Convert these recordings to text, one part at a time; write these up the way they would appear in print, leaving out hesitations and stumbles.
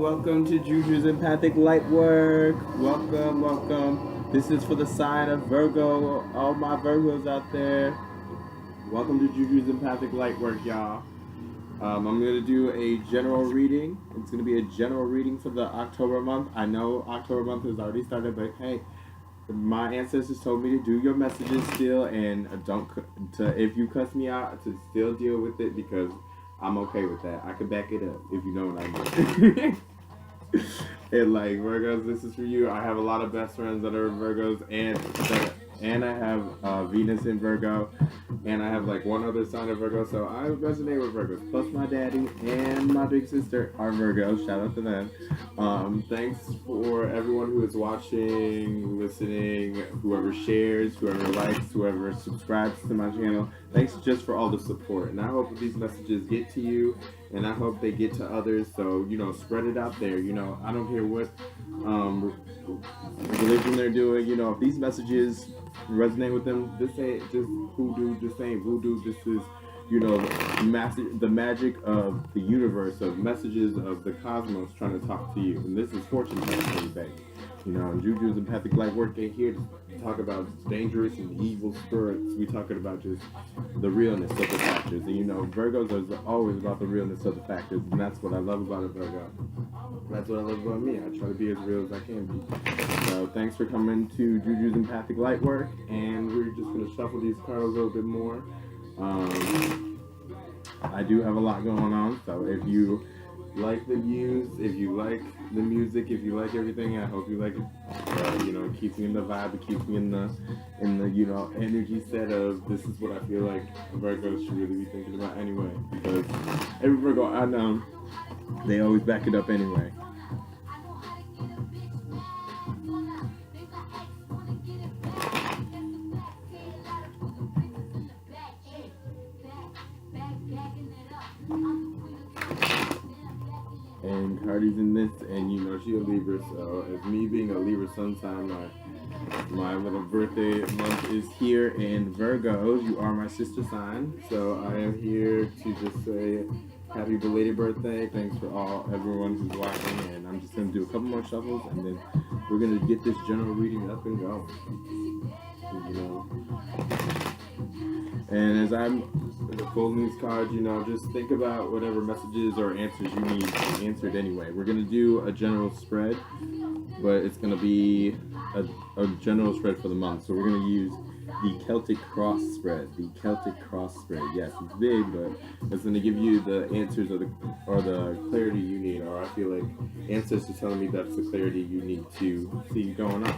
welcome to Juju's Empathic Lightwork. Welcome, welcome. This is for the sign of Virgo. All my Virgos out there. Welcome to Juju's Empathic Lightwork, y'all. I'm going to do a general reading. It's going to be a general reading for the October month. I know October month has already started, but hey, my ancestors told me to do your messages still, and if you cuss me out, to still deal with it because I'm okay with that. I can back it up if you know what I mean. And like Virgos, this is for you. I have a lot of best friends that are Virgos, and I have Venus in Virgo, and I have like one other sign of Virgo, so I resonate with Virgos. Plus my daddy and my big sister are Virgos. Shout out to them. Thanks for everyone who is watching, listening, whoever shares, whoever likes, whoever subscribes to my channel. Thanks just for all the support, and I hope that these messages get to you, and I hope they get to others. So spread it out there. I don't care what religion they're doing. If these messages resonate with them, this ain't just hoodoo, this ain't voodoo, this is the magic of the universe, of messages of the cosmos trying to talk to you. And this is fortune telling, baby. Juju's Empathic Lightwork ain't here to talk about dangerous and evil spirits. We talking about just the realness of the factors. And Virgos are always about the realness of the factors, and that's what I love about a Virgo. That's what I love about me. I try to be as real as I can be. So thanks for coming to Juju's Empathic Lightwork, and we're just gonna shuffle these cards a little bit more. I do have a lot going on, so if you like the views, if you like the music, if you like everything, I hope you like it. It keeps me in the vibe, it keeps me in the energy set of this is what I feel like Virgos should really be thinking about anyway. Because every Virgo I know, they always back it up anyway. And Cardi's in this, and she a Libra, so as me being a Libra sun sign, my little birthday month is here. And Virgos, you are my sister sign, so I am here to just say happy belated birthday. Thanks for everyone who's watching, and I'm just gonna do a couple more shuffles, and then we're gonna get this general reading up and go. And as I'm folding these cards, just think about whatever messages or answers you need answered anyway. We're going to do a general spread, but it's going to be a general spread for the month. So we're going to use the Celtic cross spread. The Celtic cross spread. Yes, it's big, but it's going to give you the answers or the clarity you need. Or I feel like ancestors are telling me that's the clarity you need to see going on.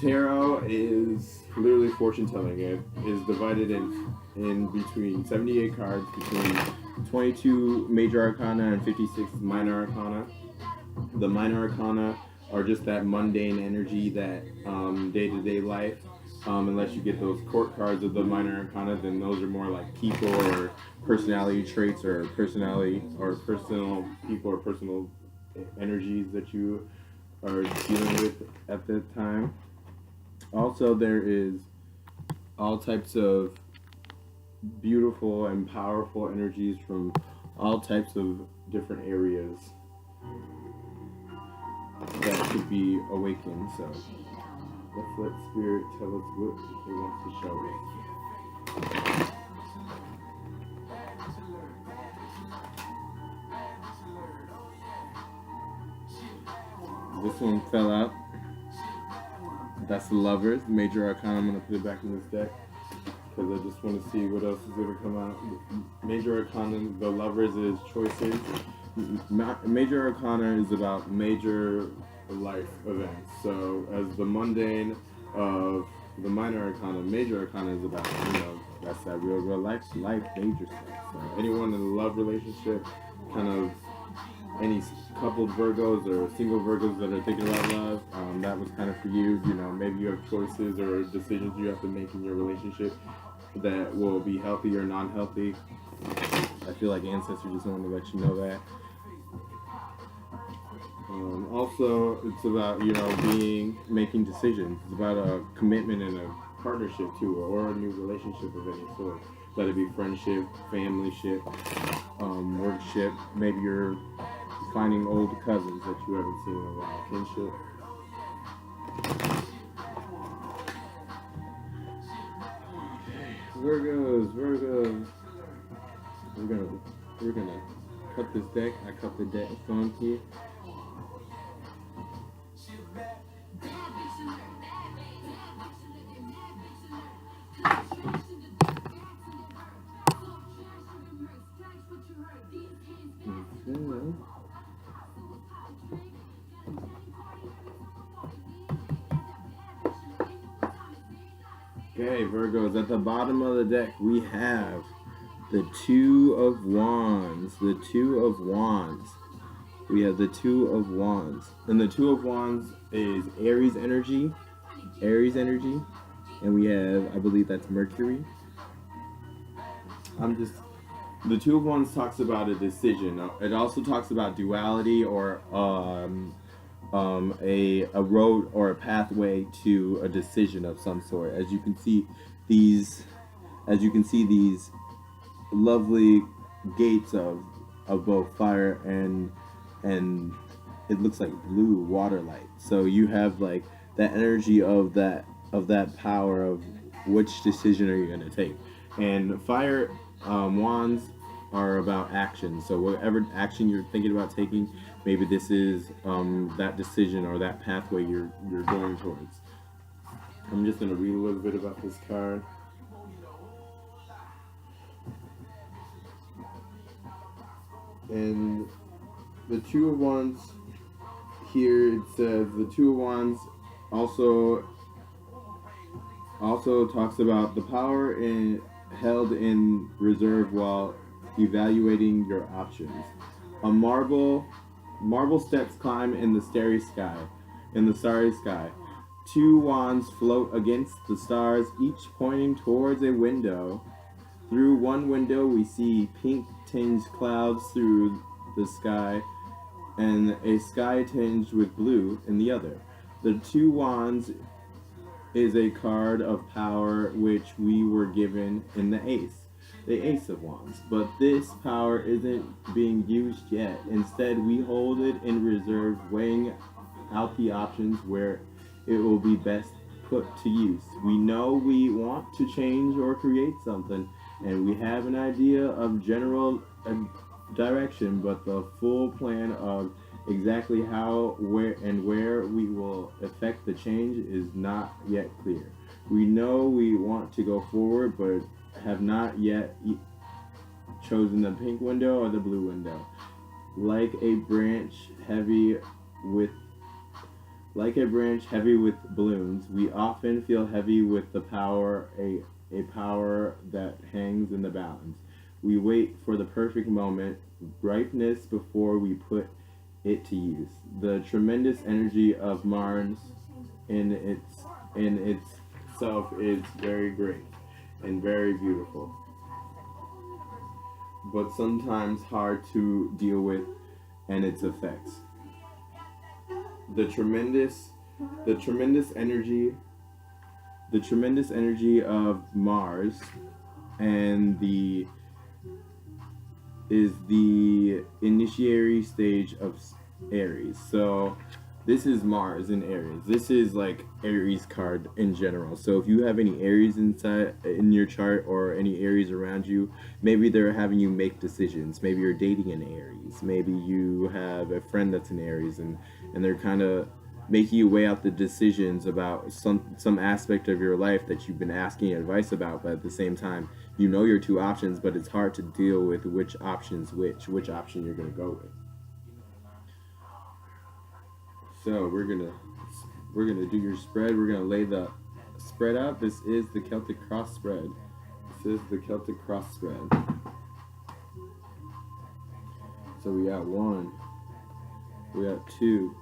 Tarot is literally fortune telling. It is divided in between 78 cards, between 22 major arcana and 56 minor arcana. The minor arcana are just that mundane energy, that day-to-day life. Unless you get those court cards of the minor arcana, then those are more like people or personality traits or personal people or personal energies that you are dealing with at the time. Also, there is all types of beautiful and powerful energies from all types of different areas that could be awakened. So let's let Spirit tell us what it wants to show us. This one fell out. That's the Lovers, major arcana. I'm going to put it back in this deck because I just want to see what else is going to come out. Major arcana, the Lovers is choices. Major arcana is about major life events. So as the mundane of the minor arcana, major arcana is about, that's that real life danger stuff. So anyone in a love relationship, kind of any coupled Virgos or single Virgos that are thinking about love, that was kind of for you. Maybe you have choices or decisions you have to make in your relationship that will be healthy or non-healthy. I feel like ancestors just want to let you know that. Also, it's about making decisions. It's about a commitment and a partnership too, or a new relationship of any sort. Let it be friendship, familyship. worship. Maybe you're finding old cousins that you haven't seen in a while. Kinship. Virgos, Virgos. We're gonna cut this deck. I cut the deck funky. Okay, Virgos, at the bottom of the deck we have the Two of Wands. The Two of Wands. We have the Two of Wands. And the Two of Wands is Aries energy. Aries energy. And we have, I believe that's Mercury. The Two of Wands talks about a decision. It also talks about duality or a road or a pathway to a decision of some sort. As you can see these lovely gates of both fire and it looks like blue water light. So you have like that energy of that power of which decision are you going to take. And fire wands are about action. So whatever action you're thinking about taking, maybe this is that decision or that pathway you're going towards. I'm just going to read a little bit about this card. And the Two of Wands here, it says the Two of Wands also talks about the power held in reserve while evaluating your options. A marble steps climb in the starry sky. Two wands float against the stars, each pointing towards a window. Through one window we see pink-tinged clouds through the sky and a sky tinged with blue in the other. The Two Wands is a card of power which we were given in the Ace of Wands. But this power isn't being used yet. Instead, we hold it in reserve, weighing out the options where it will be best put to use. We know we want to change or create something, and we have an idea of general direction, but the full plan of exactly how, where we will effect the change is not yet clear. We know we want to go forward, but have not yet chosen the pink window or the blue window. Like a branch heavy with balloons, we often feel heavy with the power, a power that hangs in the balance. We wait for the perfect moment, ripeness, before we put it to use. The tremendous energy of Mars in itself is very great and very beautiful, but sometimes hard to deal with and its effects. The tremendous energy of Mars and the initiatory stage of Aries. So this is Mars in Aries. This is like Aries card in general. So if you have any Aries in your chart or any Aries around you, maybe they're having you make decisions. Maybe you're dating an Aries. Maybe you have a friend that's an Aries and they're kind of making you weigh out the decisions about some aspect of your life that you've been asking advice about, but at the same time you know your two options, but it's hard to deal with which option you're going to go with. So we're gonna do your spread. We're gonna lay the spread out. This is the Celtic cross spread. So we got 1, we got 2,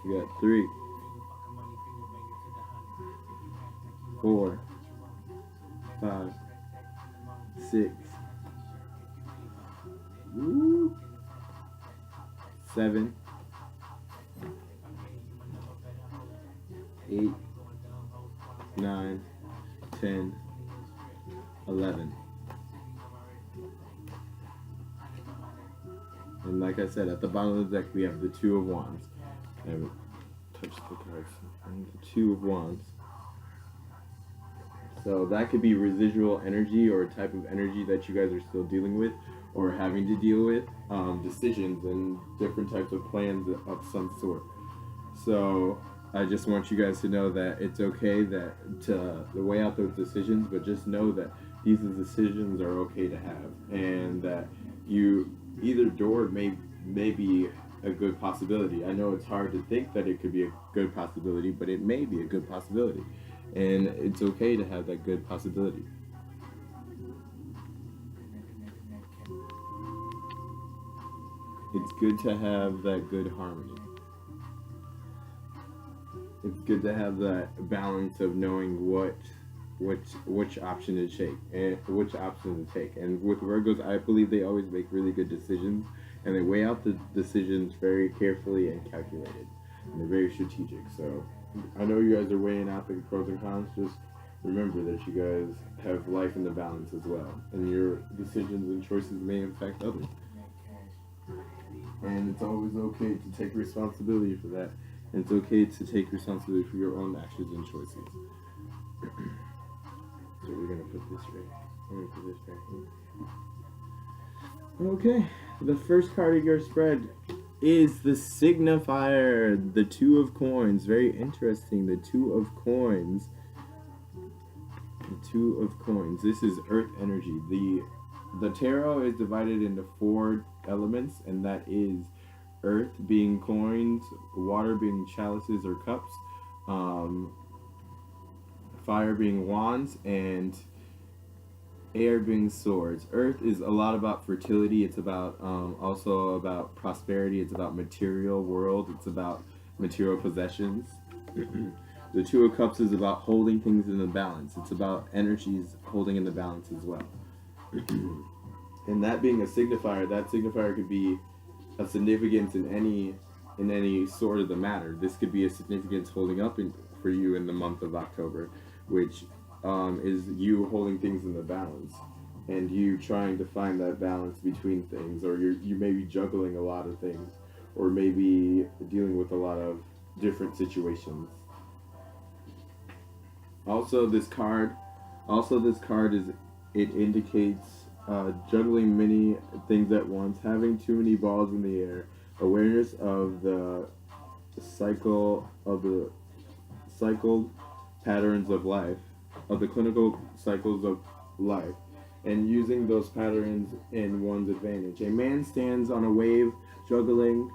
we got 3, 4, 5, 6, 7, 8, 9, 10, 11. And like I said, at the bottom of the deck we have the Two of Wands. I haven't touched the cards. And the Two of Wands. So that could be residual energy or a type of energy that you guys are still dealing with or having to deal with, decisions and different types of plans of some sort. So I just want you guys to know that it's okay that to weigh out those decisions, but just know that these decisions are okay to have, and that either door may be a good possibility. I know it's hard to think that it could be a good possibility, but it may be a good possibility, and it's okay to have that good possibility. It's good to have that good harmony. It's good to have that balance of knowing which option to take and which option to take. And with Virgos, I believe they always make really good decisions, and they weigh out the decisions very carefully and calculated, and they're very strategic. So I know you guys are weighing out the pros and cons. Just remember that you guys have life in the balance as well, and your decisions and choices may affect others. And it's always okay to take responsibility for that. And it's okay to take responsibility for your own actions and choices. So we're gonna put this right. I'm gonna put this back here. Okay, the first card of your spread is the signifier, the Two of Coins. Very interesting, the Two of Coins. The Two of Coins. This is Earth energy. The tarot is divided into 4 elements, and that is Earth being coins, water being chalices or cups, fire being wands, and air being swords. Earth is a lot about fertility. It's about also about prosperity. It's about material world. It's about material possessions. The Two of Cups is about holding things in the balance. It's about energies holding in the balance as well. And that being a signifier, that signifier could be a significance in any sort of the matter. This could be a significance holding up for you in the month of October, which is you holding things in the balance, and you trying to find that balance between things, or you may be juggling a lot of things, or maybe dealing with a lot of different situations. Also, this card is, it indicates juggling many things at once, having too many balls in the air, awareness of the cycled patterns of life, of the clinical cycles of life, and using those patterns in one's advantage. A man stands on a wave, juggling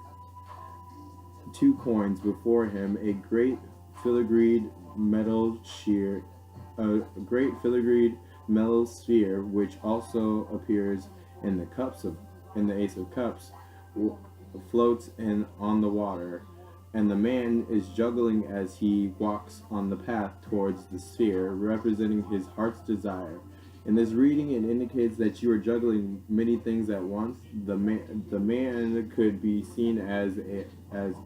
2 coins before him, a great filigreed metal sphere, which also appears in the Ace of Cups, floats on the water, and the man is juggling as he walks on the path towards the sphere, representing his heart's desire. In this reading, it indicates that you are juggling many things at once. The man could be seen as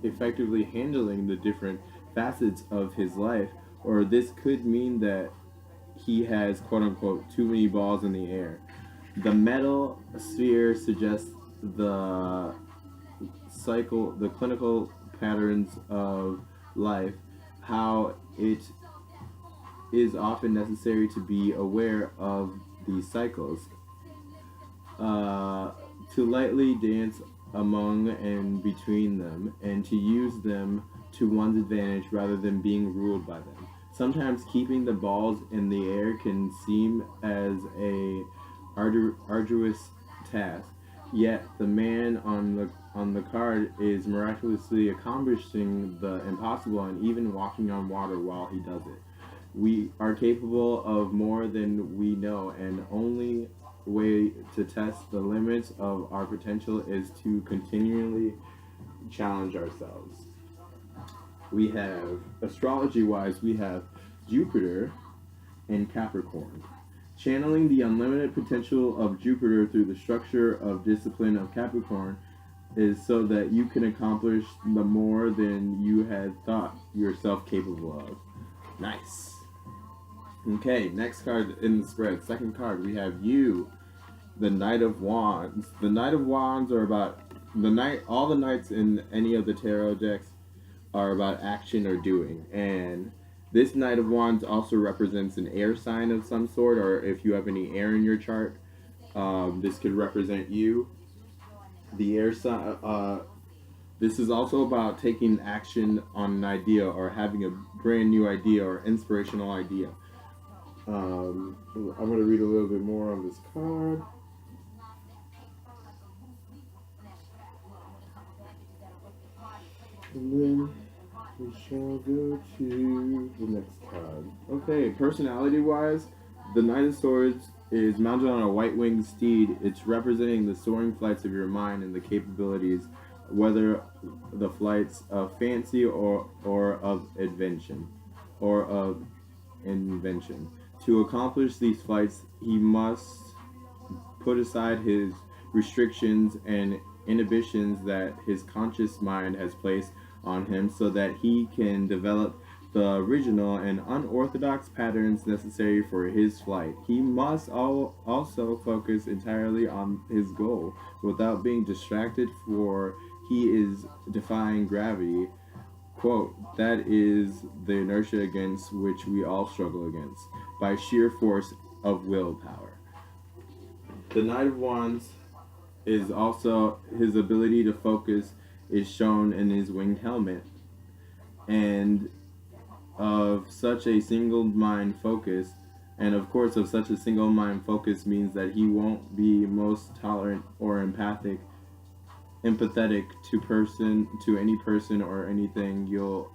effectively handling the different facets of his life, or this could mean that he has, quote-unquote, too many balls in the air. The metal sphere suggests the clinical patterns of life, how it is often necessary to be aware of these cycles, to lightly dance among and between them, and to use them to one's advantage rather than being ruled by them. Sometimes keeping the balls in the air can seem as a arduous task, yet the man on the card is miraculously accomplishing the impossible and even walking on water while he does it. We are capable of more than we know, and only way to test the limits of our potential is to continually challenge ourselves. We have, astrology-wise, we have Jupiter and Capricorn. Channeling the unlimited potential of Jupiter through the structure of discipline of Capricorn is so that you can accomplish the more than you had thought yourself capable of. Nice. Okay, next card in the spread. Second card, we have you, the Knight of Wands. The Knight of Wands are about all the knights in any of the tarot decks are about action or doing, and this Knight of Wands also represents an air sign of some sort, or if you have any air in your chart, this could represent you. The air sign. This is also about taking action on an idea or having a brand new idea or inspirational idea. I'm going to read a little bit more on this card. And then we shall go to the next card. Okay, personality wise, the Knight of Swords is mounted on a white winged steed. It's representing the soaring flights of your mind and the capabilities, whether the flights of fancy or of invention. Or of invention. To accomplish these flights, he must put aside his restrictions and inhibitions that his conscious mind has placed on him so that he can develop the original and unorthodox patterns necessary for his flight. He must also focus entirely on his goal without being distracted, for he is defying gravity. Quote, that is the inertia against which we all struggle against, by sheer force of willpower. The Knight of Wands is also his ability to focus is shown in his winged helmet, and of such a single mind focus, and of course of such a single mind focus means that he won't be most tolerant or empathetic to any person or anything he'll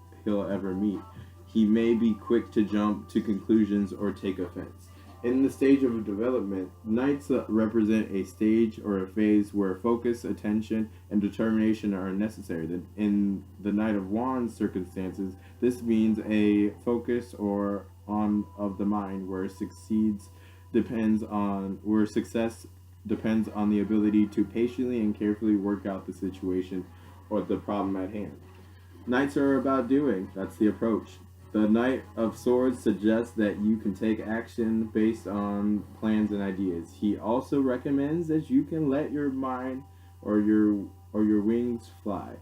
ever meet. He may be quick to jump to conclusions or take offense. In the stage of development, knights represent a stage or a phase where focus, attention, and determination are necessary. In the Knight of Wands circumstances, this means a focus or on of the mind where success depends on the ability to patiently and carefully work out the situation or the problem at hand. Knights are about doing. That's the approach. The Knight of Swords suggests that you can take action based on plans and ideas. He also recommends that you can let your mind or your wings fly,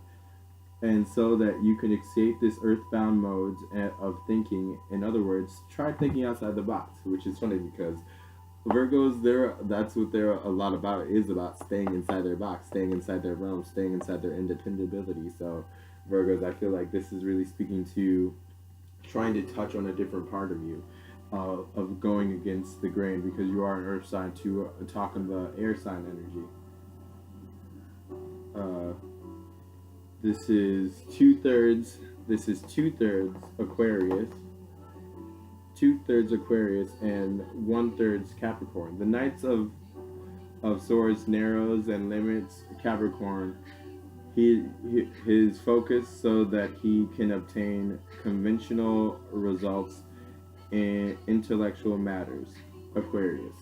and so that you can escape this earthbound modes of thinking. In other words, try thinking outside the box, which is funny because Virgos, that's what they're a lot about. It is about staying inside their box, staying inside their realm, staying inside their independability. So Virgos, I feel like this is really speaking to trying to touch on a different part of you, of going against the grain, because you are an earth sign to talk in the air sign energy. This is two-thirds Aquarius, two-thirds Aquarius, and one-third Capricorn. The Knights of Swords narrows and limits Capricorn. His focus so that he can obtain conventional results in intellectual matters. Aquarius.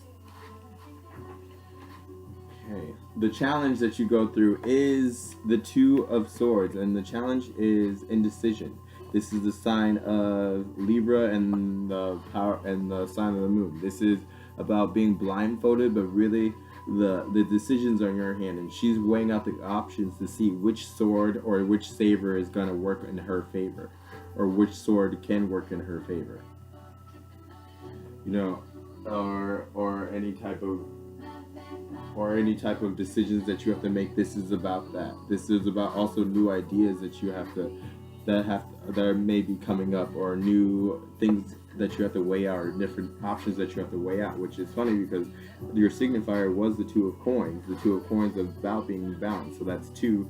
Okay. The challenge that you go through is the Two of Swords, and the challenge is indecision. This is the sign of Libra and the power and the sign of the moon. This is about being blindfolded, but really the decisions are in your hand, and she's weighing out the options to see which sword or which saber is going to work in her favor, or which sword can work in her favor. You know, or any type of decisions that you have to make. This is about that. This is about also new ideas that you have to that are maybe coming up, or new things that you have to weigh out, or different options that you have to weigh out, which is funny because your signifier was the Two of Coins. The Two of Coins about being balanced. So that's two,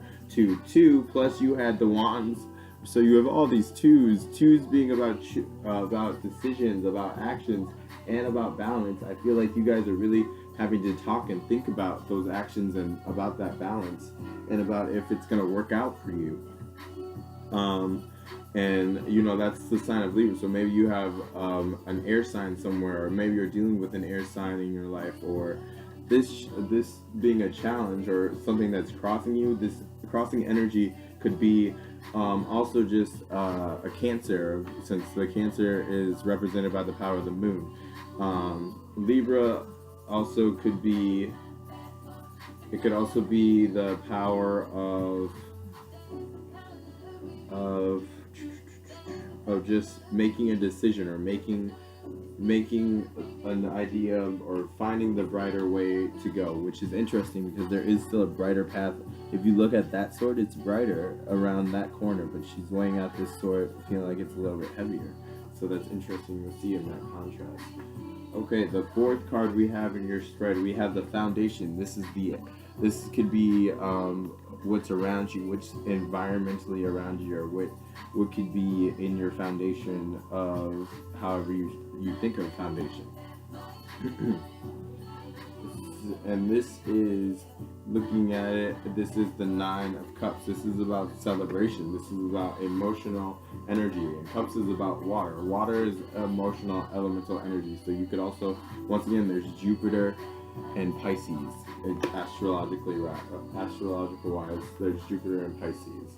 plus you had the Wands. So you have all these twos being about decisions, about actions, and about balance. I feel like you guys are really having to talk and think about those actions and about that balance, and about if it's going to work out for you. And you know, that's the sign of Libra. So maybe you have an air sign somewhere, or maybe you're dealing with an air sign in your life, or this being a challenge or something that's crossing you. This crossing energy could be also just a Cancer, since the Cancer is represented by the power of the moon. Libra also could be It could also be the power of of just making a decision, or making an idea or finding the brighter way to go, which is interesting because there is still a brighter path. If you look at that sword, it's brighter around that corner, but she's weighing out this sword feeling like it's a little bit heavier. So that's interesting to see in that contrast. Okay, the fourth card we have in your spread, we have the foundation. This could be what's around you, what's environmentally around you, or what could be in your foundation of however you think of foundation. And this is looking at it. This is the Nine of Cups. This is about celebration. This is about emotional energy. And Cups is about water. Water is emotional elemental energy. So you could also, once again, there's Jupiter and Pisces. Astrological wise, there's Jupiter and Pisces.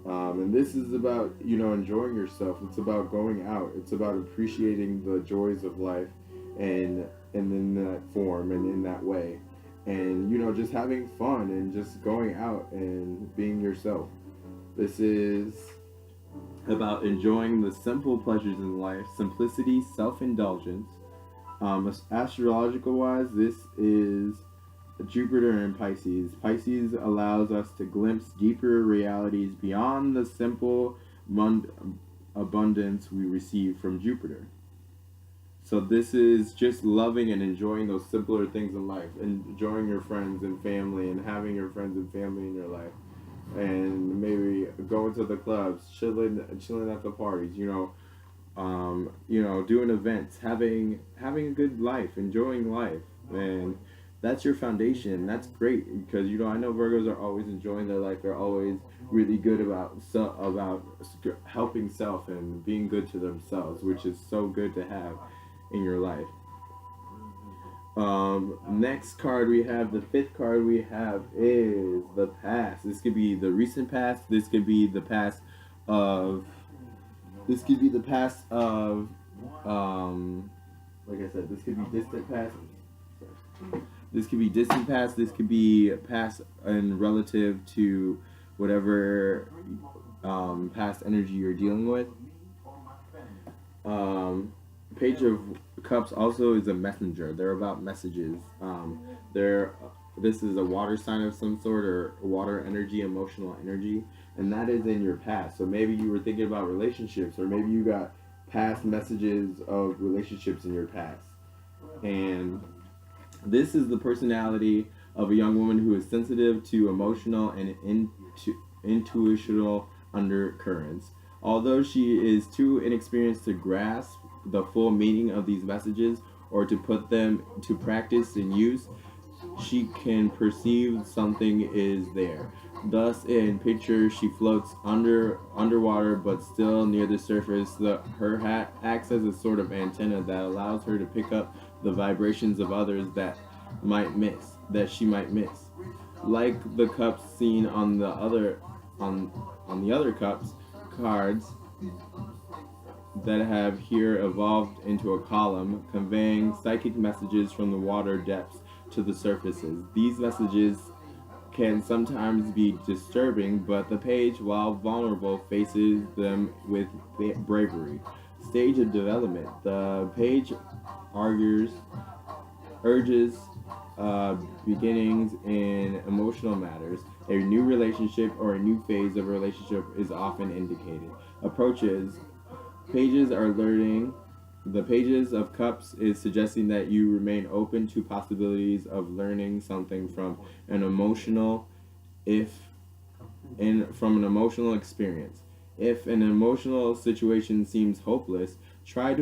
And this is about, enjoying yourself. It's about going out. It's about appreciating the joys of life, and in that form and in that way, and just having fun and just going out and being yourself. This is about enjoying the simple pleasures in life, simplicity, self-indulgence. Astrological wise, this is Jupiter and Pisces. Pisces allows us to glimpse deeper realities beyond the simple abundance we receive from Jupiter. So this is just loving and enjoying those simpler things in life, enjoying your friends and family, and having your friends and family in your life, and maybe going to the clubs, chilling at the parties, doing events, having a good life, enjoying life, and that's your foundation. That's great because I know Virgos are always enjoying their life. They're always really good about helping self and being good to themselves, which is so good to have in your life. Next card we have, the fifth card we have is the past. This could be the recent past. This could be the past of. Like I said, this could be distant past. This could be distant past. This could be past and relative to whatever past energy you're dealing with. Page of Cups also is a messenger. They're about messages. This is a water sign of some sort, or water energy, emotional energy, and that is in your past. So maybe you were thinking about relationships, or maybe you got past messages of relationships in your past. And this is the personality of a young woman who is sensitive to emotional and intuitional undercurrents. Although she is too inexperienced to grasp the full meaning of these messages or to put them to practice and use, she can perceive something is there. Thus, in picture, she floats underwater but still near the surface. Her hat acts as a sort of antenna that allows her to pick up the vibrations of others that she might miss. Like the cups seen on the other cups cards that have here evolved into a column, conveying psychic messages from the water depths to the surfaces. These messages can sometimes be disturbing, but the page, while vulnerable, faces them with bravery. Stage of development. The page urges beginnings in emotional matters. A new relationship or a new phase of a relationship is often indicated. Approaches. Pages are learning. The Pages of Cups is suggesting that you remain open to possibilities of learning something from an emotional experience. If an emotional situation seems hopeless, try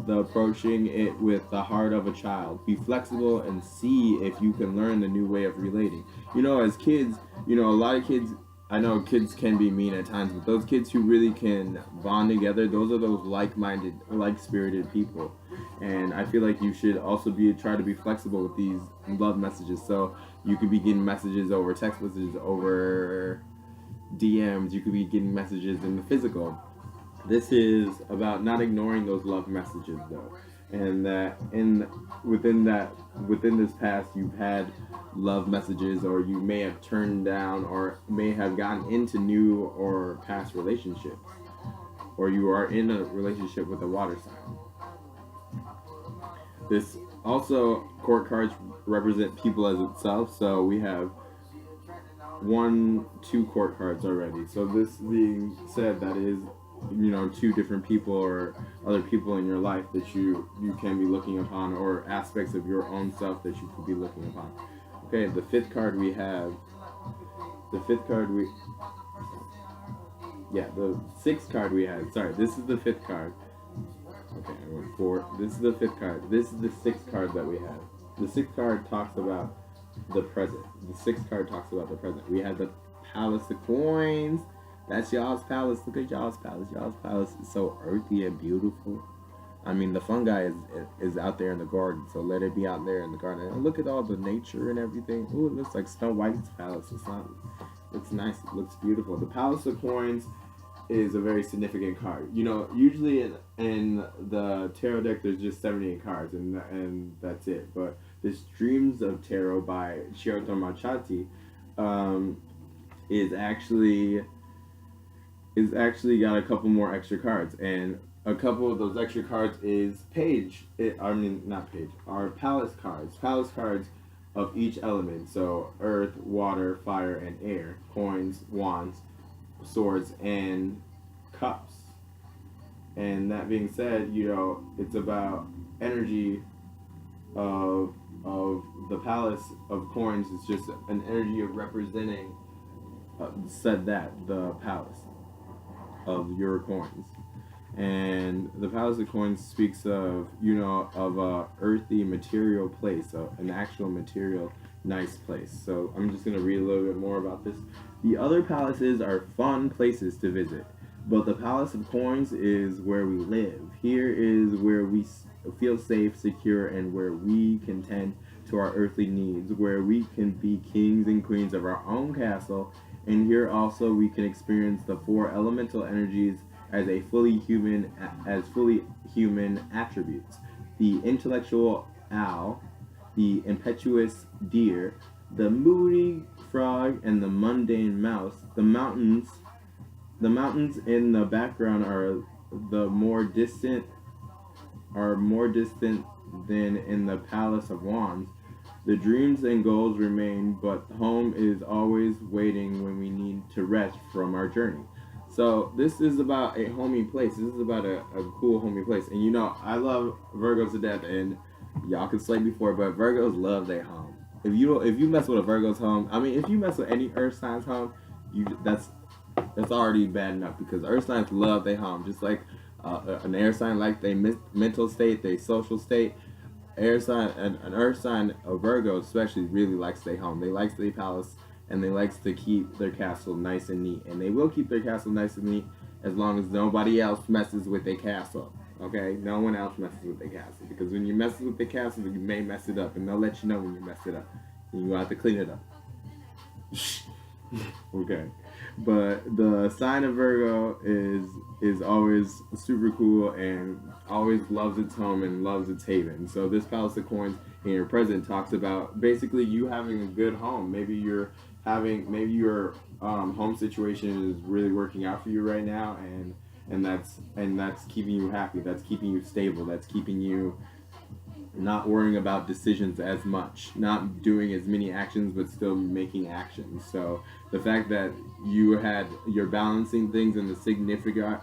approaching it with the heart of a child. Be flexible and see if you can learn the new way of relating. As kids, a lot of kids, I know kids can be mean at times, but those kids who really can bond together, those are those like-minded, like-spirited people. And I feel like you should also try to be flexible with these love messages. So you could be getting messages over text messages, over DMs. You could be getting messages in the physical. This is about not ignoring those love messages, though. and that within this past you've had love messages, or you may have turned down or may have gotten into new or past relationships, or you are in a relationship with a water sign. This also, court cards represent people as itself, so we have two court cards already. So this being said, that is, two different people or other people in your life that you can be looking upon, or aspects of your own self that you could be looking upon. Okay, the fifth card we have. The fifth card we. Yeah, the sixth card we had. Sorry, this is the fifth card. Okay, I went four. This is the fifth card. This is the sixth card that we have. The sixth card talks about the present. The sixth card talks about the present. We have the Palace of Coins. That's y'all's palace. Look at y'all's palace. Y'all's palace is so earthy and beautiful. I mean, the fungi is out there in the garden, so let it be out there in the garden. And look at all the nature and everything. Ooh, it looks like Snow White's palace. Looks nice. It looks beautiful. The Palace of Coins is a very significant card. Usually in the tarot deck, there's just 78 cards, and that's it. But this Dreams of Tarot by Chiyoto Machati is actually got a couple more extra cards, and a couple of those extra cards is are palace cards. Palace cards of each element. So earth, water, fire, and air. Coins, wands, swords, and cups. And that being said, it's about energy of the Palace of Coins. It's just an energy of representing the palace of your coins. And the Palace of Coins speaks of a earthy material place, an actual material nice place. So I'm just gonna read a little bit more about this. The other palaces are fun places to visit, but the Palace of Coins is where we live. Here is where we feel safe, secure, and where we can tend to our earthly needs, where we can be kings and queens of our own castle. And here also we can experience the four elemental energies as fully human attributes: the intellectual owl, the impetuous deer, the moody frog, and the mundane mouse. The mountains in the background are more distant than in the Palace of Wands. The dreams and goals remain, but home is always waiting when we need to rest from our journey. So this is about a homey place. This is about a cool homey place. And I love Virgos to death, and y'all can slay before, but Virgos love their home. If you mess with a Virgo's home, I mean, if you mess with any Earth signs home, that's already bad enough, because Earth signs love their home, just like an air sign like their mental state, their social state. An Earth sign, a Virgo especially, really likes their home. They likes their palace, and they likes to keep their castle nice and neat. And they will keep their castle nice and neat as long as nobody else messes with their castle. Okay? No one else messes with their castle. Because when you mess with the castle, you may mess it up. And they'll let you know when you mess it up. And you have to clean it up. Okay. But the sign of Virgo is always super cool and always loves its home and loves its haven. So this Palace of Coins in your present talks about basically you having a good home. Maybe your home situation is really working out for you right now, and that's keeping you happy. That's keeping you stable. That's keeping you not worrying about decisions as much, not doing as many actions, but still making actions. So the fact that you're balancing things in the significance,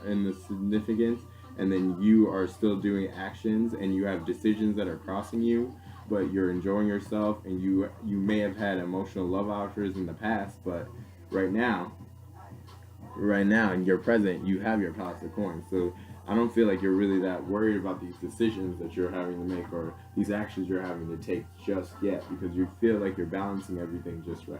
and then you are still doing actions, and you have decisions that are crossing you, but you're enjoying yourself, and you may have had emotional love outbursts in the past, but right now in your present, you have your Palace of Coins. So I don't feel like you're really that worried about these decisions that you're having to make, or these actions you're having to take just yet, because you feel like you're balancing everything just right.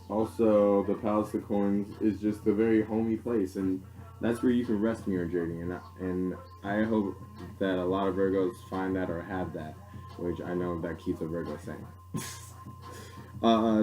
Also, the Palace of Coins is just a very homey place, and that's where you can rest in your journey. And I hope that a lot of Virgos find that or have that, which I know that keeps a Virgo sane.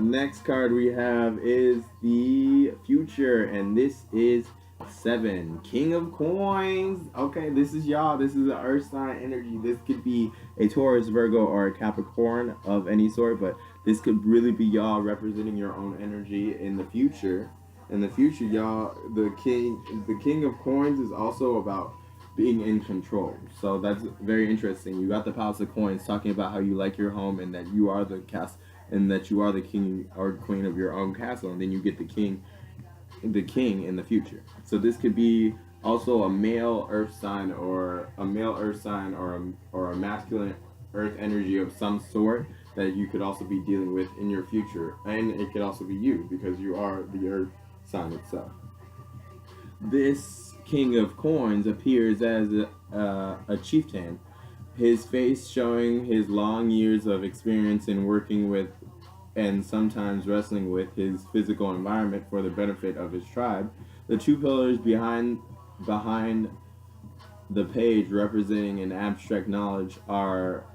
Next card we have is the future, and this is 7, King of Coins. Okay, this is y'all. This is the Earth sign energy. This could be a Taurus, Virgo, or a Capricorn of any sort, but this could really be y'all representing your own energy in the future. In the future, y'all, the King of Coins is also about being in control. So that's very interesting. You got the Palace of Coins talking about how you like your home and that you are the cast and that you are the king or queen of your own castle, and then you get the king in the future. So this could be also a male earth sign or a masculine earth energy of some sort that you could also be dealing with in your future. And it could also be you because you are the earth sign itself. This king of coins appears as a chieftain, his face showing his long years of experience in working with and sometimes wrestling with his physical environment for the benefit of his tribe. The two pillars behind the page representing an abstract knowledge are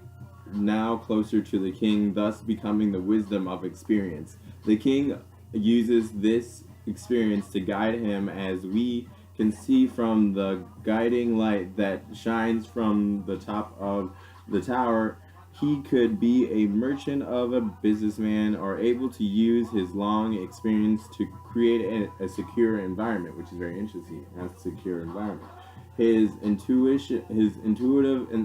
now closer to the king, thus becoming the wisdom of experience. The king uses this experience to guide him, as we can see from the guiding light that shines from the top of the tower. He could be a merchant of a businessman or able to use his long experience to create a secure environment, which is very interesting. A secure environment. His intuitive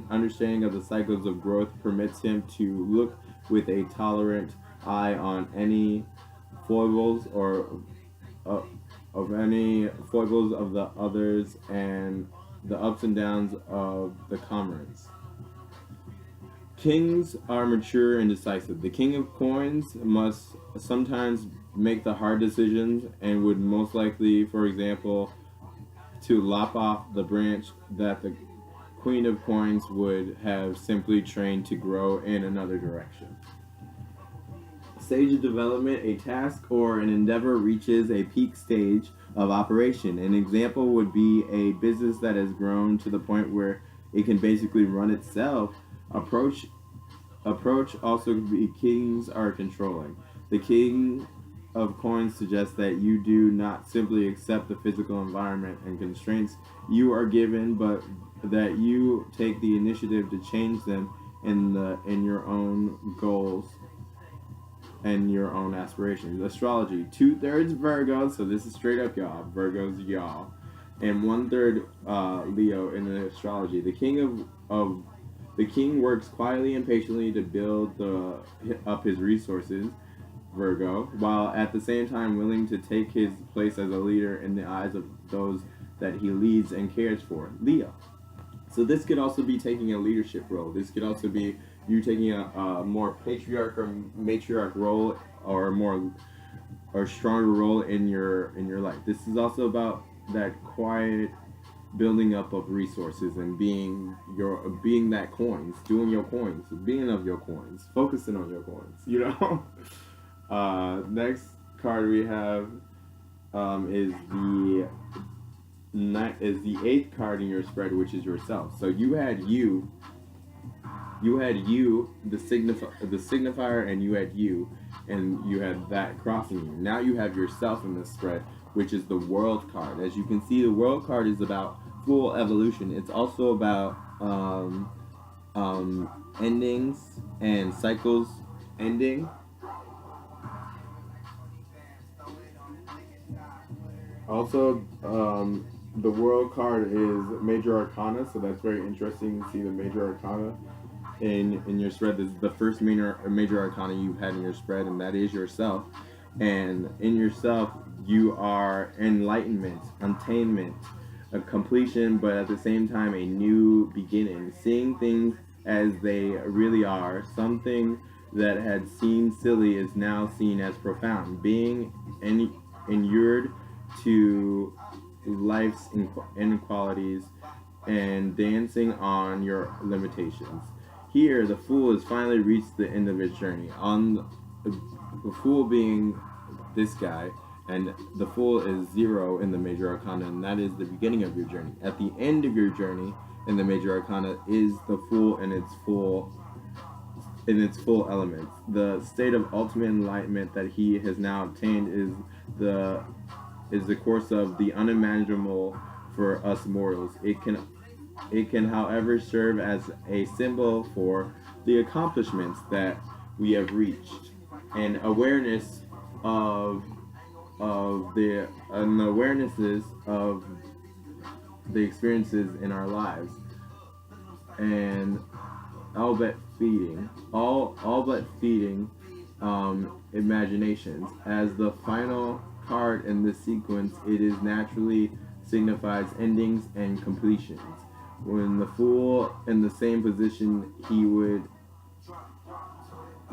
understanding of the cycles of growth permits him to look with a tolerant eye on any foibles or uh, of any foibles of the others and the ups and downs of the comrades. Kings are mature and decisive. The king of coins must sometimes make the hard decisions and would most likely, for example, to lop off the branch that the queen of coins would have simply trained to grow in another direction. Stage of development, a task or an endeavor reaches a peak stage of operation. An example would be a business that has grown to the point where it can basically run itself. Approach also could be kings are controlling. The king of coins suggests that you do not simply accept the physical environment and constraints you are given, but that you take the initiative to change them in your own goals and your own aspirations. Astrology, 2/3 Virgo, so this is straight up y'all. Virgo's y'all, and 1/3 Leo in the astrology. The king works quietly and patiently to build up his resources, Virgo, while at the same time willing to take his place as a leader in the eyes of those that he leads and cares for, Leo. So this could also be taking a leadership role. This could also be you taking a more patriarch or matriarch role, or more or stronger role in your life. This is also about that quiet building up of resources and being that coins, doing your coins, being of your coins, focusing on your coins. Next card we have is the eighth card in your spread, which is yourself. So you had the signifier, and you had that crossing you. Now you have yourself in this spread, which is the World card. As you can see, the World card is about full evolution. It's also about endings and cycles ending. Also, the World card is Major Arcana, so that's very interesting to see the Major Arcana in your spread. This is the first major arcana you've had in your spread, and that is yourself. And in yourself, you are enlightenment, attainment, a completion, but at the same time, a new beginning. Seeing things as they really are. Something that had seemed silly is now seen as profound. Being inured to life's inequalities and dancing on your limitations. Here, the Fool has finally reached the end of his journey. The Fool being this guy, and the Fool is 0 in the Major Arcana, and that is the beginning of your journey. At the end of your journey in the Major Arcana is the Fool in its full elements. The state of ultimate enlightenment that he has now obtained is the is the course of the unimaginable for us mortals. It can, however, serve as a symbol for the accomplishments that we have reached, and of the awarenesses of the experiences in our lives, and all but feeding imaginations. As the final card in this sequence, it is naturally signifies endings and completions. When the Fool in the same position, he would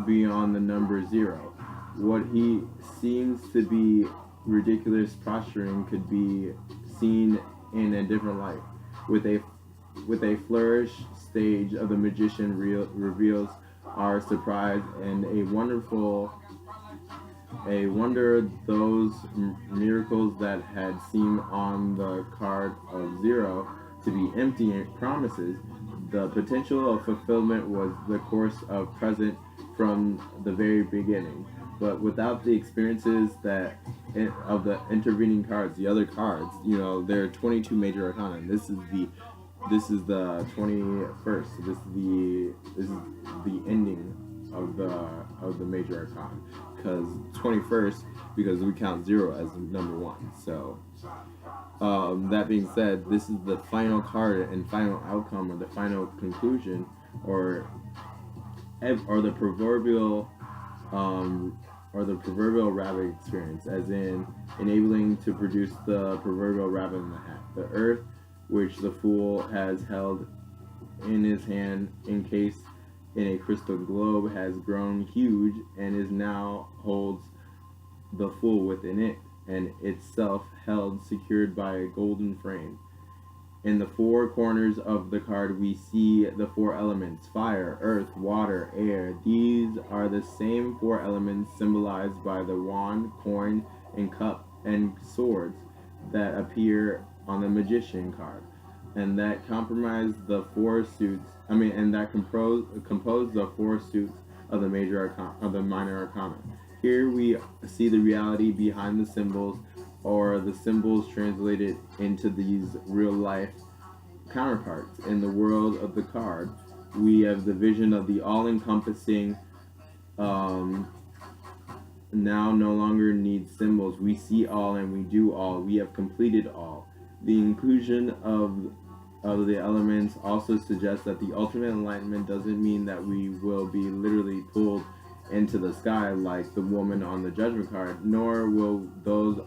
be on the number 0. What he seems to be ridiculous posturing could be seen in a different light. With a flourish, stage of the magician reveals our surprise and a wonder those miracles that had seemed on the card of 0 to be empty promises. The potential of fulfillment was the course of present from the very beginning, but without the experiences of the intervening cards, the other cards, there are 22 major arcana. And this is the 21st. So this is the ending of the major arcana, because 21st, because we count 0 as number 1. So that being said, this is the final card and final outcome, or the final conclusion, or the proverbial rabbit experience, as in enabling to produce the proverbial rabbit in the hat. The earth, which the Fool has held in his hand encased in a crystal globe, has grown huge and is now holds the Fool within it, and itself held secured by a golden frame. In the 4 corners of the card, we see the 4 elements: fire, earth, water, air. These are the same 4 elements symbolized by the wand, coin, and cup and swords that appear on the magician card, and that comprise the 4 suits. And that compose the 4 suits of the minor arcana. Here we see the reality behind the symbols, or the symbols translated into these real life counterparts. In the world of the card, we have the vision of the all-encompassing, now no longer needs symbols. We see all and we do all. We have completed all. The inclusion of the elements also suggests that the ultimate enlightenment doesn't mean that we will be literally pulled into the sky like the woman on the judgment card, nor will those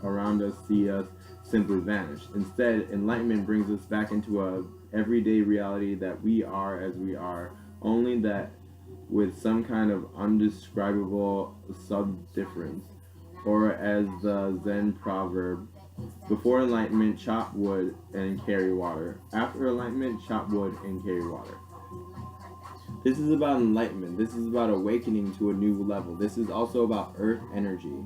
around us see us simply vanish. Instead, enlightenment brings us back into a everyday reality that we are as we are, only that with some kind of undescribable sub-difference. Or as the Zen proverb, before enlightenment, chop wood and carry water. After enlightenment, chop wood and carry water. This is about enlightenment. This is about awakening to a new level. This is also about earth energy.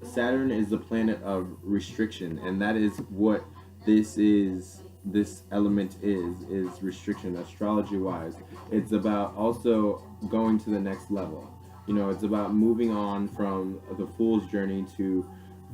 Saturn is the planet of restriction, and that is what this element is restriction, astrology wise. It's about also going to the next level. It's about moving on from the Fool's journey to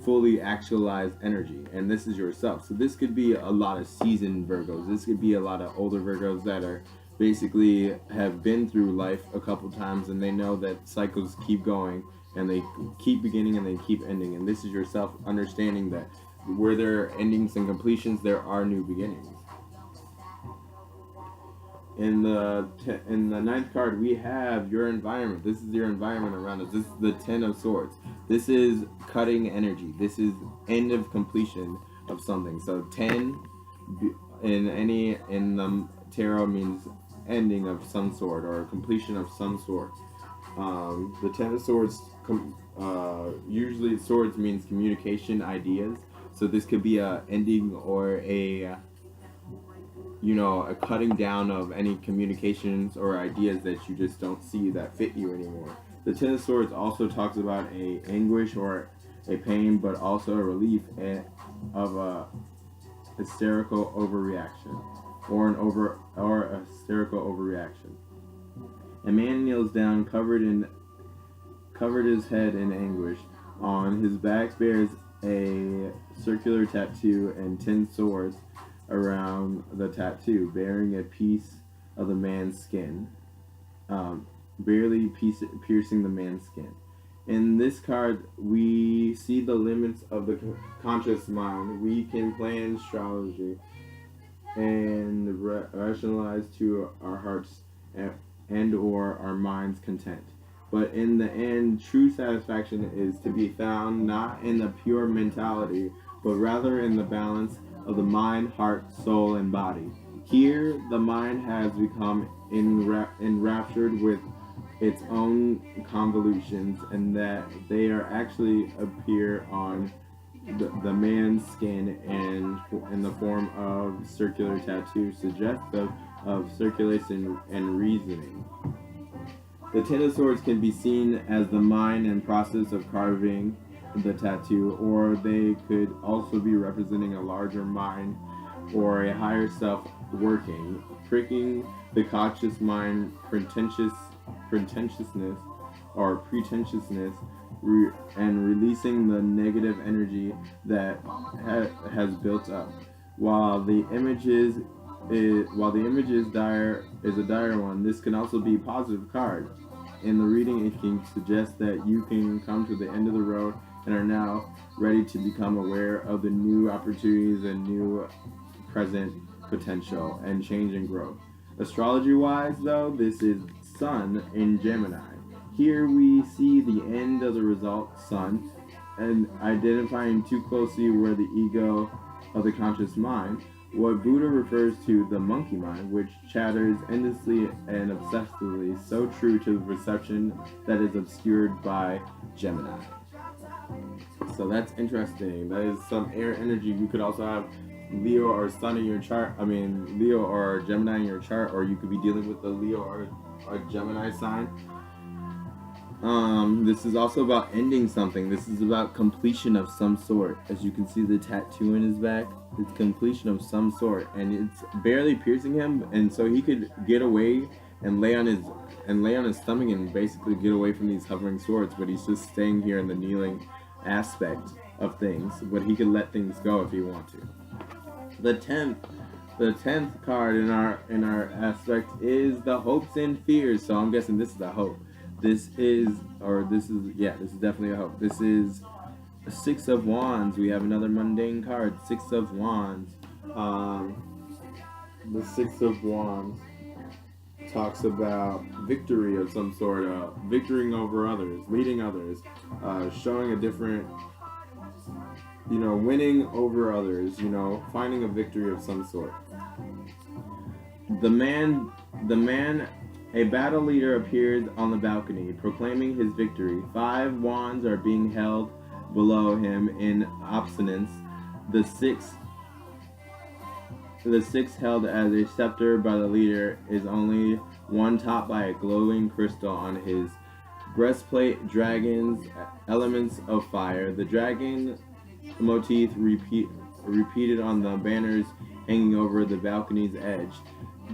fully actualized energy, and this is yourself. So this could be a lot of seasoned Virgos. This could be a lot of older Virgos that are basically have been through life a couple times, and they know that cycles keep going and they keep beginning and they keep ending. And this is yourself understanding that where there are endings and completions, there are new beginnings. In the 9th card, we have your environment. This is your environment around us. This is the 10 of Swords. This is cutting energy. This is end of completion of something. So 10 in the tarot means ending of some sort, or completion of some sort. The 10 of Swords, usually swords means communication, ideas. So this could be a ending or a cutting down of any communications or ideas that you just don't see that fit you anymore. The 10 of Swords also talks about a anguish or a pain, but also a relief of a hysterical overreaction, or a hysterical overreaction. A man kneels down, covered his head in anguish. On his back bears a circular tattoo and 10 swords around the tattoo, bearing a piece of the man's skin, barely piercing the man's skin. In this card, we see the limits of the conscious mind. We can plan astrology and rationalize to our hearts and or our mind's content. But in the end, true satisfaction is to be found not in the pure mentality, but rather in the balance of the mind, heart, soul, and body. Here, the mind has become enraptured with its own convolutions, and that they are actually appear on the man's skin and in the form of circular tattoo, suggestive of circulation and reasoning. The Ten of Swords can be seen as the mind and process of carving the tattoo, or they could also be representing a larger mind or a higher self working, pricking the conscious mind pretentiousness or pretentiousness and releasing the negative energy that has built up. While the image is dire is a dire one, this can also be a positive card. In the reading, it can suggest that you can come to the end of the road and are now ready to become aware of the new opportunities and new present potential and change and growth. Astrology-wise, though, this is Sun in Gemini. Here we see the end of the result, Sun, and identifying too closely where the ego of the conscious mind, what Buddha refers to the monkey mind, which chatters endlessly and obsessively, so true to the perception that is obscured by Gemini. So that's interesting. That is some air energy. You could also have Leo or Sun in your chart. Leo or Gemini in your chart, or you could be dealing with the Leo or Gemini sign. This is also about ending something. This is about completion of some sort. As you can see the tattoo in his back, it's completion of some sort, and it's barely piercing him, and so he could get away and lay on his stomach and basically get away from these hovering swords, but he's just staying here in the kneeling aspect of things, but he can let things go if he wants to. The tenth card in our aspect is the hopes and fears. So I'm guessing this is the hope. This is definitely a hope. This is a Six of Wands. We have another mundane card, Six of Wands. The Six of Wands talks about victory of some sort, victorying over others, leading others, showing a different, winning over others, finding a victory of some sort. The man, a battle leader appears on the balcony, proclaiming his victory. 5 wands are being held below him in obstinance. The six held as a scepter by the leader is only one topped by a glowing crystal on his breastplate. Dragons, elements of fire. The dragon motif repeated on the banners hanging over the balcony's edge.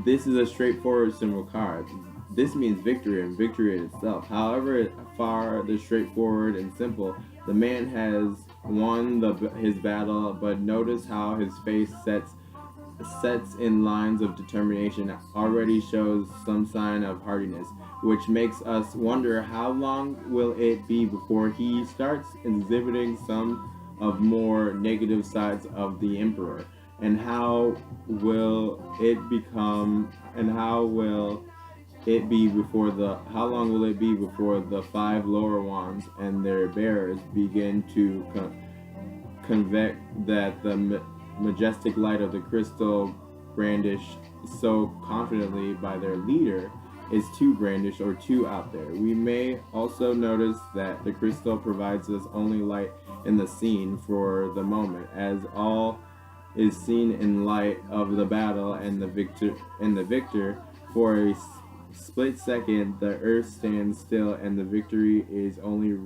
This is a straightforward symbol card. This means victory and victory in itself. However far the straightforward and simple, the man has won his battle, but notice how his face sets in lines of determination, already shows some sign of hardiness, which makes us wonder how long will it be before he starts exhibiting some of more negative sides of the emperor, and how long will it be before the 5 lower wands and their bearers begin to convey that the majestic light of the crystal brandished so confidently by their leader is too brandished or too out there. We may also notice that the crystal provides us only light in the scene for the moment, as all is seen in light of the battle and the victor. For a split second, the earth stands still, and the victory is only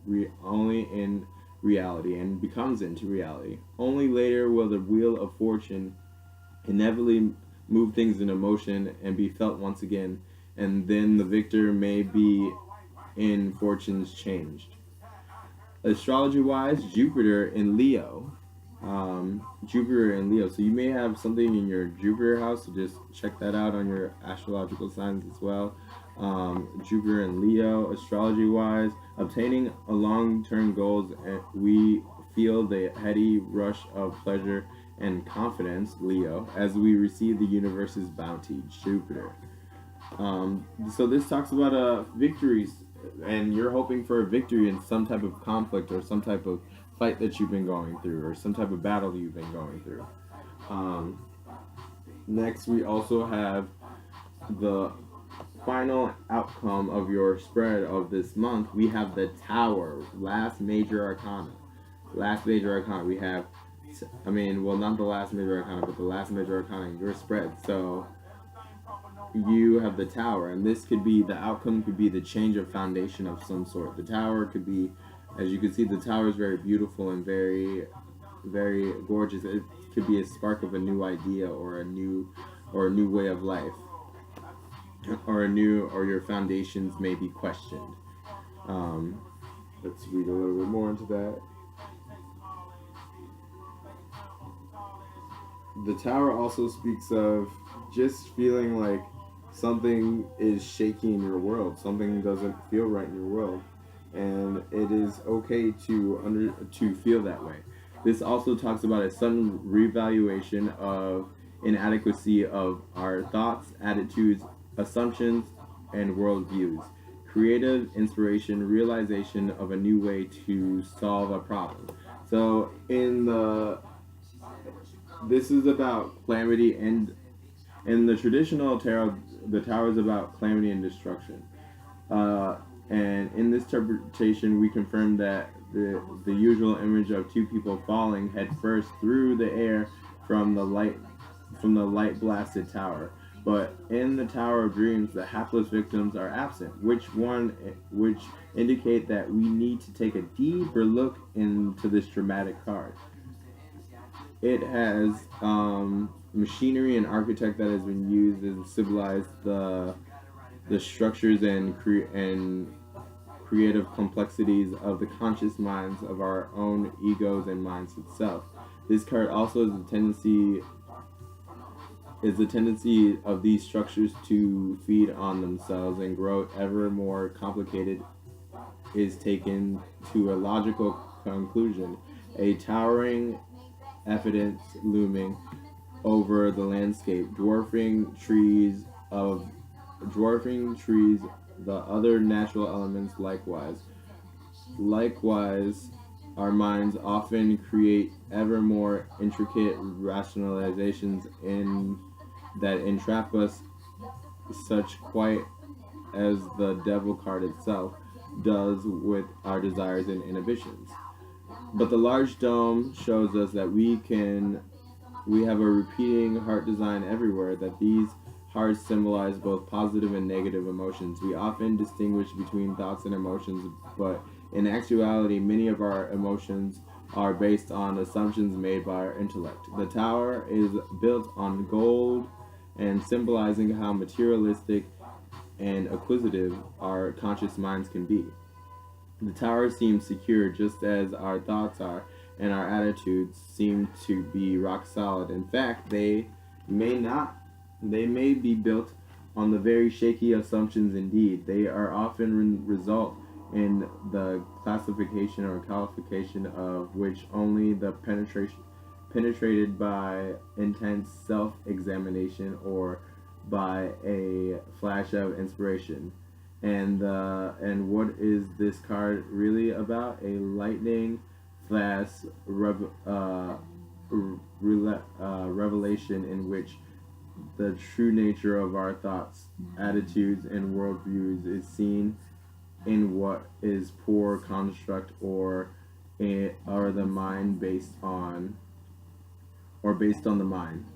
in reality and becomes into reality. Only later will the wheel of fortune inevitably move things into motion and be felt once again, and then the victor may be in fortunes changed. Astrology-wise, Jupiter in Leo. Jupiter and Leo. So you may have something in your Jupiter house, so just check that out on your astrological signs as well. Jupiter and Leo, astrology-wise, obtaining a long-term goals, and we feel the heady rush of pleasure and confidence, Leo, as we receive the universe's bounty, Jupiter. So this talks about victories, and you're hoping for a victory in some type of conflict or some type of fight that you've been going through or some type of battle you've been going through. Um, Next, we also have the final outcome of your spread of this month. We have the Tower, last major arcana. Last major arcana. We have, not the last major arcana, but the last major arcana in your spread. So you have the Tower, and this could be, the outcome could be the change of foundation of some sort. The Tower could be, as you can see, the Tower is very beautiful and very, very gorgeous. It could be a spark of a new idea or a new way of life, or your foundations may be questioned. Let's read a little bit more into that. The Tower also speaks of just feeling like something is shaky in your world, something doesn't feel right in your world, and it is okay to feel that way. This also talks about a sudden reevaluation of inadequacy of our thoughts, attitudes, assumptions, and worldviews. Creative inspiration, realization of a new way to solve a problem. So this is about calamity, and in the traditional tarot, the Tower is about calamity and destruction. And in this interpretation, we confirm that the usual image of two people falling headfirst through the air from the light blasted tower. But in the Tower of Dreams, the hapless victims are absent, which indicate that we need to take a deeper look into this dramatic card. It has machinery and architect that has been used and symbolized the structures and creative complexities of the conscious minds of our own egos and minds itself. This card also is the tendency of these structures to feed on themselves and grow ever more complicated is taken to a logical conclusion. A towering evidence looming over the landscape, dwarfing trees, the other natural elements likewise. Likewise, our minds often create ever more intricate rationalizations that entrap us, such quite as the devil card itself does with our desires and inhibitions. But the large dome shows us that we have a repeating heart design everywhere, that these hearts symbolize both positive and negative emotions. We often distinguish between thoughts and emotions, but in actuality, many of our emotions are based on assumptions made by our intellect. The Tower is built on gold and symbolizing how materialistic and acquisitive our conscious minds can be. The Tower seems secure just as our thoughts are, and our attitudes seem to be rock solid. In fact, they may be built on the very shaky assumptions indeed. They are often result in the classification or qualification of which only the penetrated by intense self-examination or by a flash of inspiration. And what is this card really about? A lightning flash revelation in which the true nature of our thoughts, attitudes, and worldviews is seen in what is poor construct or the mind based on the mind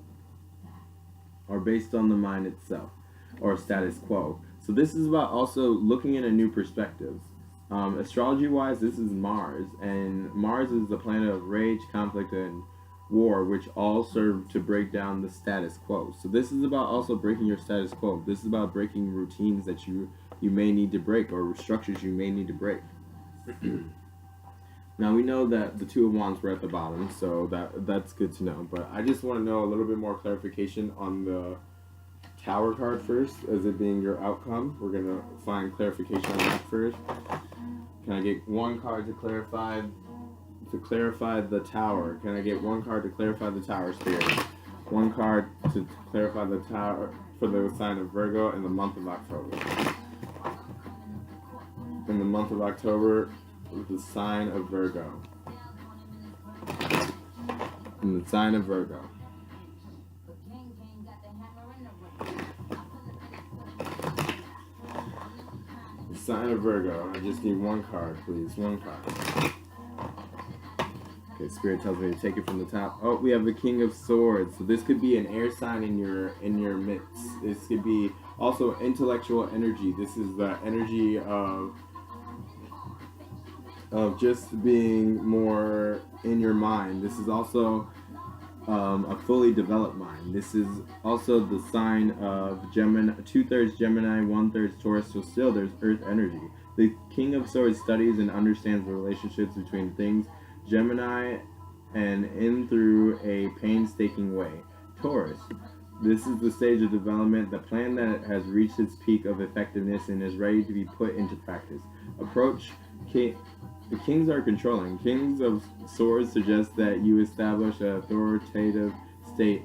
itself or status quo. So this is about also looking at a new perspective. Astrology-wise, this is Mars, and Mars is the planet of rage, conflict, and war, which all serve to break down the status quo. So this is about also breaking your status quo. This is about breaking routines that you may need to break, or structures you may need to break. Now we know that the Two of Wands were at the bottom, so that's good to know. But I just want to know a little bit more clarification on the Tower card first, as it being your outcome. We're gonna find clarification on that first. Can I get one card to clarify the Tower? Can I get one card to clarify the Tower, Spirit? One card to clarify the Tower for the sign of Virgo in the month of October. In the month of October, the sign of Virgo. In the sign of Virgo. The sign of Virgo. I just need one card, please. One card. Okay, Spirit tells me to take it from the top. Oh, we have the King of Swords. So this could be an air sign in your midst. This could be also intellectual energy. This is the energy of just being more in your mind. This is also a fully developed mind. This is also the sign of Gemini, 2/3 Gemini, 1/3 Taurus. So still, there's Earth energy. The King of Swords studies and understands the relationships between things. Gemini, and in through a painstaking way. Taurus. This is the stage of development, the plan that has reached its peak of effectiveness and is ready to be put into practice. Approach. The kings are controlling. Kings of Swords suggest that you establish an authoritative state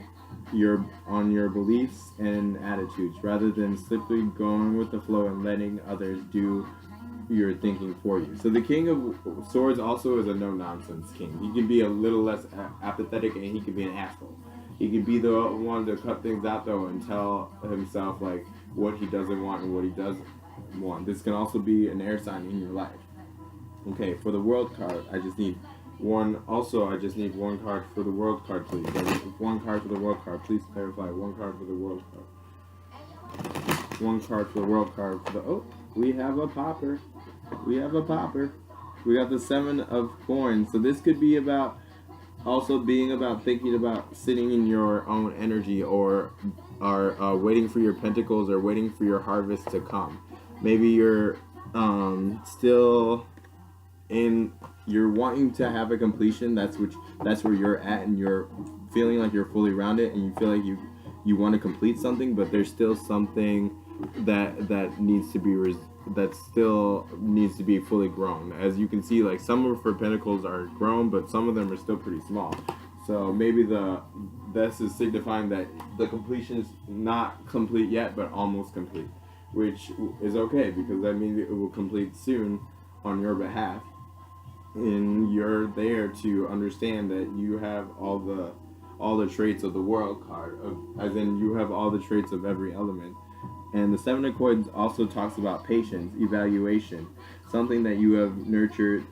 on your beliefs and attitudes, rather than simply going with the flow and letting others do your thinking for you. So the King of Swords also is a no-nonsense king. He can be a little less apathetic, and he can be an asshole. He can be the one to cut things out, though, and tell himself like what he doesn't want and what he does want. This can also be an air sign in your life. Okay, for the World card, I just need one. Also, I just need one card for the World card, please. One card for the World card. Please clarify. One card for the World card. One card for the World card. We have a popper. We have a popper. We got the 7 of Coins. So this could be about also being about thinking about sitting in your own energy, or waiting for your pentacles, or waiting for your harvest to come. Maybe you're still you're wanting to have a completion. That's where you're at, and you're feeling like you're fully rounded, and you feel like you want to complete something, but there's still something that needs to be that still needs to be fully grown. As you can see, like some of her pentacles are grown, but some of them are still pretty small. So maybe this is signifying that the completion is not complete yet, but almost complete, which is okay, because that means it will complete soon on your behalf. And you're there to understand that you have all the traits of the World card, as in you have all the traits of every element. And the 7 of Coins also talks about patience, evaluation, something that you have nurtured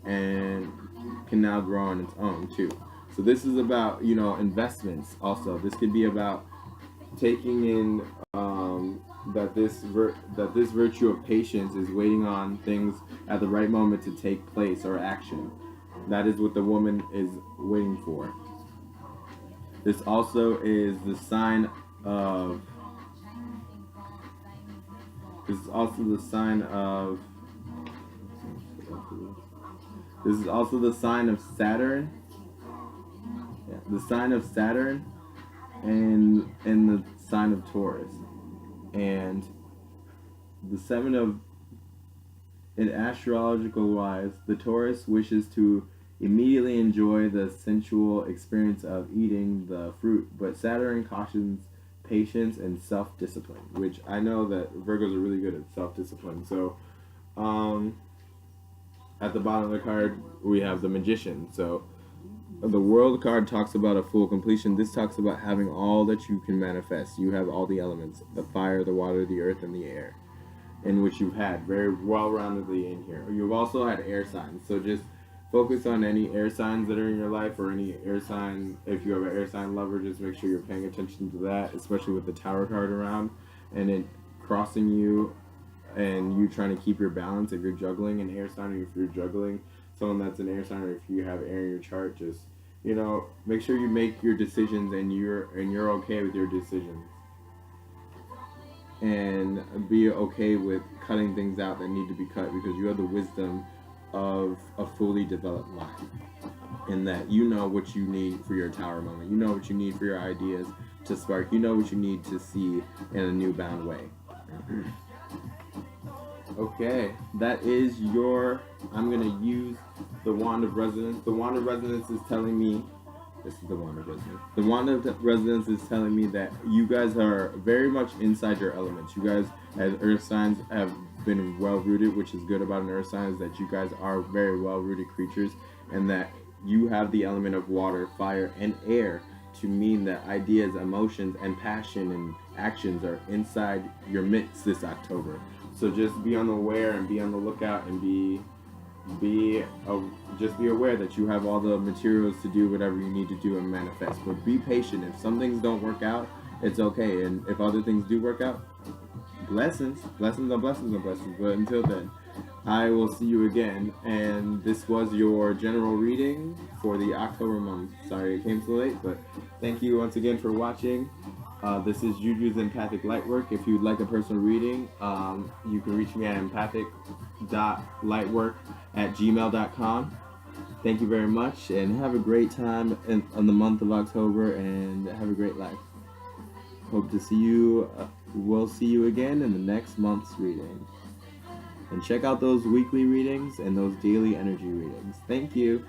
and can now grow on its own too. So this is about, investments also. This could be about taking in that this virtue of patience is waiting on things at the right moment to take place or action. That is what the woman is waiting for. This also is the sign of This is also the sign of Saturn. Yeah, the sign of Saturn and the sign of Taurus. And the 7 of, in astrological wise, the Taurus wishes to immediately enjoy the sensual experience of eating the fruit, but Saturn cautions patience and self-discipline, which I know that Virgos are really good at self-discipline. So at the bottom of the card we have the Magician. So the World card talks about a full completion. This talks about having all that you can manifest. You have all the elements: the fire, the water, the earth, and the air, in which you've had very well-roundedly in here. You've also had air signs, so just focus on any air signs that are in your life, or any air sign. If you have an air sign lover, just make sure you're paying attention to that, especially with the Tower card around and it crossing you, and you trying to keep your balance. If you're juggling an air sign, or if you're juggling someone that's an air sign, or if you have air in your chart, just make sure you make your decisions and you're okay with your decisions, and be okay with cutting things out that need to be cut, because you have the wisdom of a fully developed mind, in that you know what you need for your tower moment. You know what you need for your ideas to spark. You know what you need to see in a new bound way. Okay, that is your. I'm gonna use the Wand of Resonance. The Wand of Resonance is telling me. This is the Wand of Resonance. The Wand of Resonance is telling me that you guys are very much inside your elements. You guys, as Earth signs, have been well rooted, which is good about an Earth sign, is that you guys are very well rooted creatures, and that you have the element of water, fire, and air to mean that ideas, emotions, and passion and actions are inside your midst this October. So just be on the aware and be on the lookout and just be aware that you have all the materials to do whatever you need to do and manifest. But be patient. If some things don't work out, it's okay. And if other things do work out, blessings on blessings on blessings. But until then, I will see you again. And this was your general reading for the October month. Sorry it came so late, but thank you once again for watching. This is Juju's Empathic Lightwork. If you'd like a personal reading, you can reach me at empathic.litewerk@gmail.com. Thank you very much, and have a great time in the month of October, and have a great life. Hope to see you. We'll see you again in the next month's reading. And check out those weekly readings and those daily energy readings. Thank you.